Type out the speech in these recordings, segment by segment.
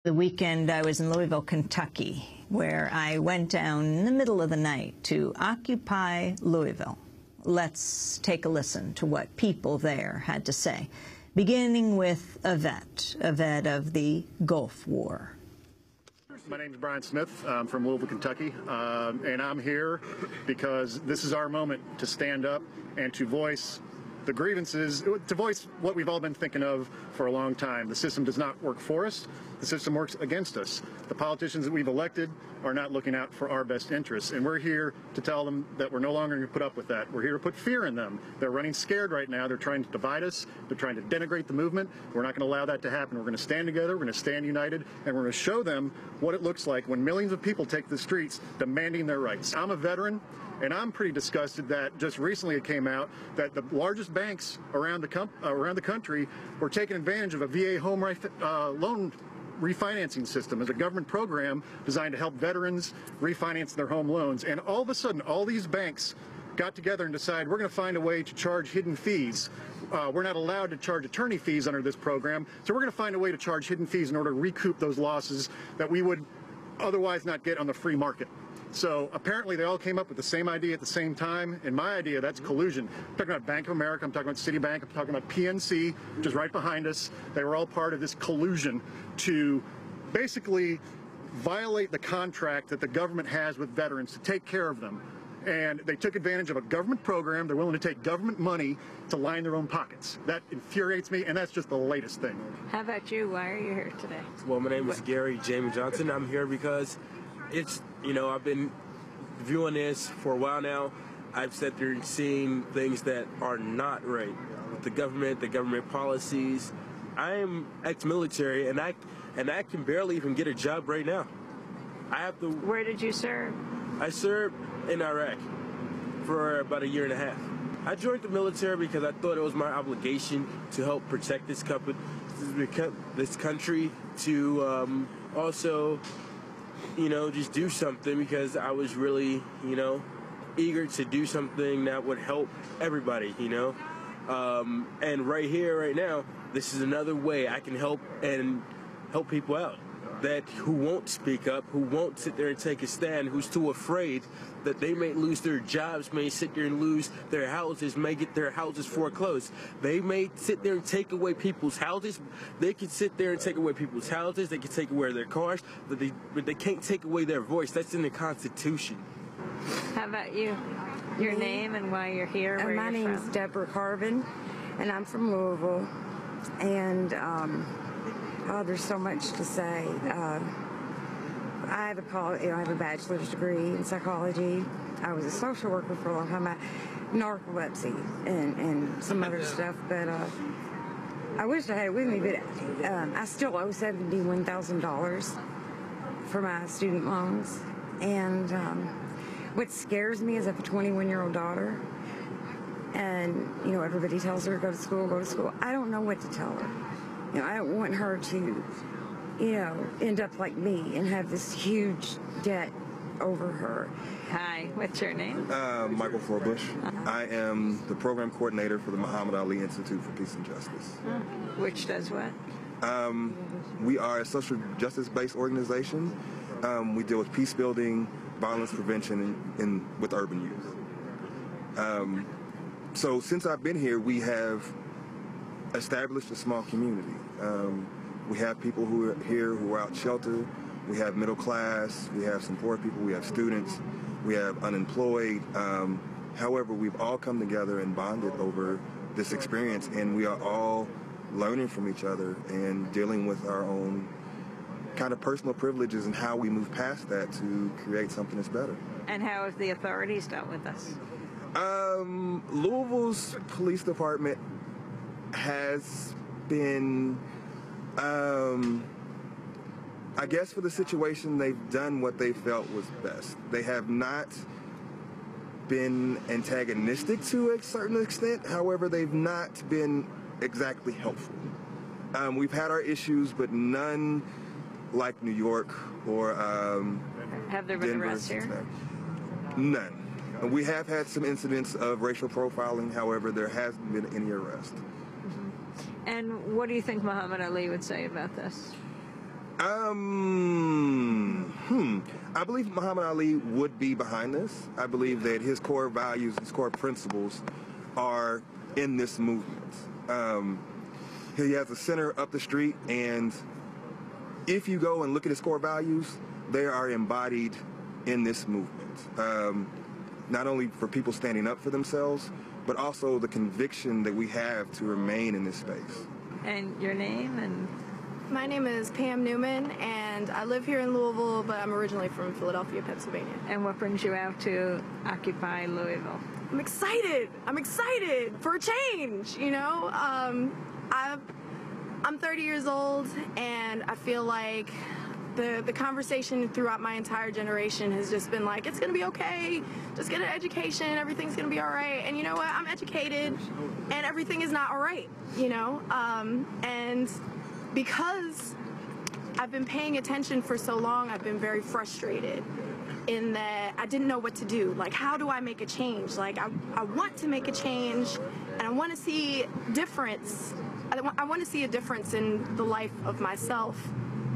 The weekend I was in Louisville, Kentucky, where I went down in the middle of the night to occupy Louisville. Let's take a listen to what people there had to say, beginning with a vet of the Gulf War. My name is Brian Smith. I'm from Louisville, Kentucky, and I'm here because this is our moment to stand up and to voice the grievances, to voice what we've all been thinking of for a long time. The system does not work for us. The system works against us. The politicians that we've elected are not looking out for our best interests, and we're here to tell them that we're no longer going to put up with that. We're here to put fear in them. They're running scared right now. They're trying to divide us. They're trying to denigrate the movement. We're not going to allow that to happen. We're going to stand together. We're going to stand united, and we're going to show them what it looks like when millions of people take the streets demanding their rights. I'm a veteran, and I'm pretty disgusted that just recently it came out that the largest banks around the country were taking advantage of a VA home loan refinancing system as a government program designed to help veterans refinance their home loans. And all of a sudden, all these banks got together and decided we're going to find a way to charge hidden fees. We're not allowed to charge attorney fees under this program, so we're going to find a way to charge hidden fees in order to recoup those losses that we would otherwise not get on the free market. So apparently they all came up with the same idea at the same time. In my idea, that's collusion. I'm talking about Bank of America, I'm talking about Citibank, I'm talking about PNC, which is right behind us. They were all part of this collusion to basically violate the contract that the government has with veterans to take care of them. And they took advantage of a government program. They're willing to take government money to line their own pockets. That infuriates me, and that's just the latest thing. How about you? Why are you here today? Well, my name is Gary Jamie Johnson. I'm here because I've been viewing this for a while now. I've sat there and seen things that are not right with the government policies. I am ex-military, and I can barely even get a job right now. I have to. Where did you serve? I served in Iraq for about 1.5 years. I joined the military because I thought it was my obligation to help protect this country, to also just do something, because I was really, eager to do something that would help everybody, and right here, right now, this is another way I can help people out who won't speak up, who won't sit there and take a stand, who's too afraid that they may lose their jobs, may sit there and lose their houses, may get their houses foreclosed. They may sit there and take away people's houses. They can sit there and take away people's houses. They can take away their cars, but they can't take away their voice. That's in the Constitution. How about you? Your name and why you're here? Where my name is Deborah Carvin, and I'm from Louisville. And there's so much to say. I have a bachelor's degree in psychology. I was a social worker for a long time. Narcolepsy and some other stuff, but I wish I had it with me, but I still owe $71,000 for my student loans. And what scares me is I have a 21-year-old daughter, and everybody tells her go to school. I don't know what to tell her. I don't want her to end up like me and have this huge debt over her. Hi, what's your name? Michael Forbush. I am the program coordinator for the Muhammad Ali Institute for Peace and Justice. Which does what? We are a social justice-based organization. We deal with peace building, violence prevention, with urban youth. So since I've been here, we have established a small community. We have people who are here who are out sheltered. We have middle class. We have some poor people. We have students. We have unemployed. However, we've all come together and bonded over this experience, and we are all learning from each other and dealing with our own kind of personal privileges and how we move past that to create something that's better. And how have the authorities dealt with us? Louisville's police department has been, I guess for the situation, they've done what they felt was best. They have not been antagonistic to a certain extent. However, they've not been exactly helpful. We've had our issues, but none like New York or have there been arrests here? None. We have had some incidents of racial profiling. However, there hasn't been any arrest. And what do you think Muhammad Ali would say about this? I believe Muhammad Ali would be behind this. I believe that his core values, his core principles are in this movement. He has a center up the street, and if you go and look at his core values, they are embodied in this movement. Not only for people standing up for themselves, but also the conviction that we have to remain in this space. And your name? And my name is Pam Newman, and I live here in Louisville, but I'm originally from Philadelphia, Pennsylvania. And what brings you out to Occupy Louisville? I'm excited. I'm excited for a change, you know? I'm 30 years old, and I feel like the conversation throughout my entire generation has just been like, it's going to be okay, just get an education, everything's going to be all right. And you know what? I'm educated, and everything is not all right, you know? And because I've been paying attention for so long, I've been very frustrated in that I didn't know what to do. Like, how do I make a change? Like, I want to make a change, and I want to see difference. I want to see a difference in the life of myself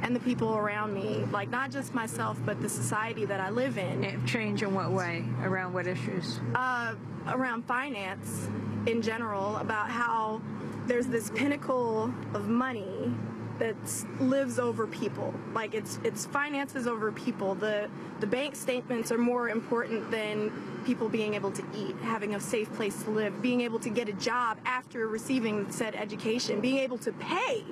and the people around me, like not just myself, but the society that I live in. Change in what way? Around what issues? Around finance in general, about how there's this pinnacle of money that lives over people. Like it's finances over people. The bank statements are more important than people being able to eat, having a safe place to live, being able to get a job after receiving said education, being able to pay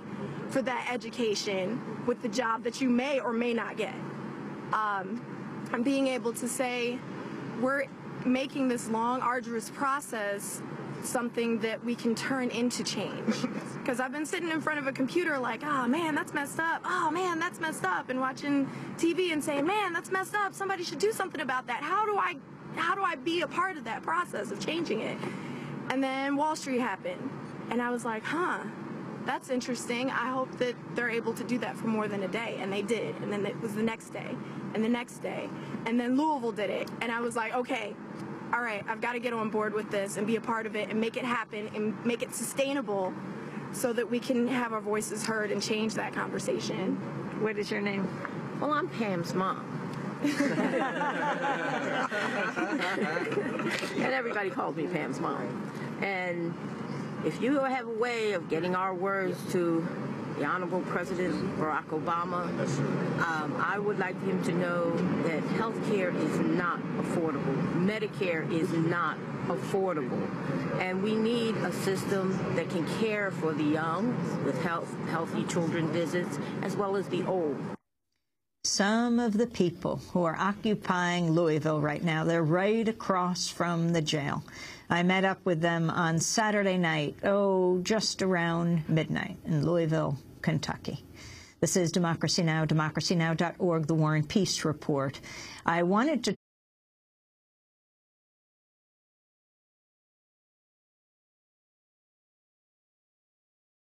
for that education with the job that you may or may not get. And being able to say, we're making this long, arduous process something that we can turn into change. Because I've been sitting in front of a computer like, oh man, that's messed up. Oh man, that's messed up. And watching TV and saying, man, that's messed up. Somebody should do something about that. How do I be a part of that process of changing it? And then Wall Street happened. And I was like, that's interesting. I hope that they're able to do that for more than a day. And they did. And then it was the next day and the next day. And then Louisville did it. And I was like, okay, all right, I've got to get on board with this and be a part of it and make it happen and make it sustainable so that we can have our voices heard and change that conversation. What is your name? Well, I'm Pam's mom. And everybody calls me Pam's mom. And if you have a way of getting our words to the Honorable President Barack Obama, I would like him to know that health care is not affordable. Medicare is not affordable. And we need a system that can care for the young with healthy children visits, as well as the old. Some of the people who are occupying Louisville right now, they're right across from the jail. I met up with them on Saturday night, just around midnight in Louisville, Kentucky. This is Democracy Now!, democracynow.org, The War and Peace Report. I wanted to